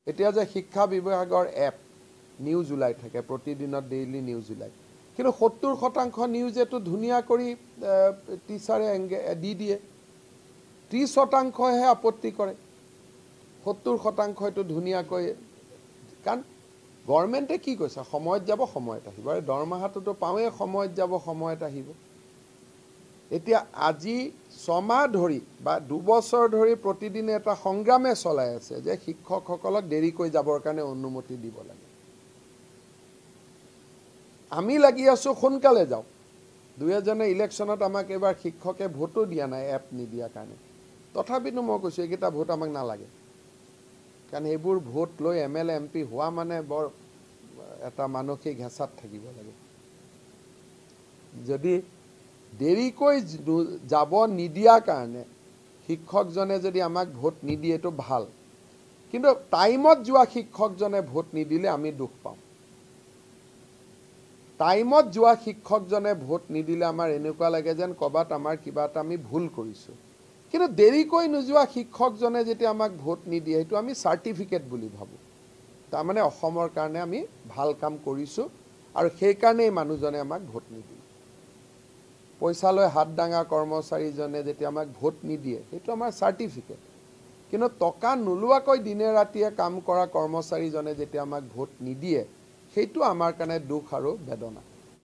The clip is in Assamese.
এতিয়া যে শিক্ষা বিভাগৰ এপ নিউজ ওলাই থাকে প্ৰতিদিনত ডেইলি নিউজ ওলাই কিন্তু 70% নিউজেটো ধুনীয়া কৰি টিচাৰে দি দিয়ে 30%হে আপত্তি কৰে 70%টো ধুনীয়াকৈ কাৰণ গভৰ্ণমেণ্টে কি কৈছে সময়ত যাব সময়ত আহিব আৰু দৰমহাটোতো পাওঁৱে সময়ত যাব সময়ত আহিব এতিয়া আজি 6 মাহ ধৰি বা 2 বছৰ ধৰি প্ৰতিদিনে এটা সংগ্ৰামে চলাই আছে যে শিক্ষকসকলক দেৰিকৈ যাবৰ কাৰণে অনুমতি দিব লাগে আমি লাগি আছো সোনকালে যাও দুই এজনে ইলেকশ্যনত আমাক এবাৰ শিক্ষকে ভোটো দিয়া নাই এপ নিদিয়া কাৰণে তথাপিতো মই কৈছো এইকেইটা ভোট আমাক নালাগে কাৰণ এইবোৰ ভোট লৈ এমএলএ এমপি হোৱা মানে বৰ এটা মানসিক হেঁচাত থাকিব লাগে যদি দেৰিকৈ যাব নিদিয়া কাৰণে শিক্ষকজনে যদি আমাক ভোট নিদিয়ে তো ভাল কিন্তু টাইমত যোৱা শিক্ষকজনে ভোট নিদিলে আমি দুখ পাম টাইমত যোৱা শিক্ষকজনে ভোট নিদিলে আমাৰ এনেকুৱা লাগে যেন কবাত আমাৰ কিবা এটা আমি ভুল কৰিছো কিন্তু দেৰিকৈ নোযোৱা শিক্ষকজনে যেতিয়া আমাক ভোট নিদিয়ে সেইটো আমি সাৰ্টিফিকেট বুলি ভাবো তাৰ মানে অসমৰ কাৰণে আমি ভাল কাম কৰিছো আৰু সেই কাৰণেই মানুহজনে আমাক ভোট নিদিয়ে পইচা লৈ হাত ডাঙা কৰ্মচাৰীজনে যেতিয়া আমাক ভোট নিদিয়ে সেইটো আমাৰ সাৰ্টিফিকেট কিন্তু টকা নোলোৱাকৈ দিনে ৰাতিয়ে কাম কৰা কৰ্মচাৰীজনে যেতিয়া আমাক ভোট নিদিয়ে সেইটো আমাৰ কাৰণে দুখ আৰু বেদনা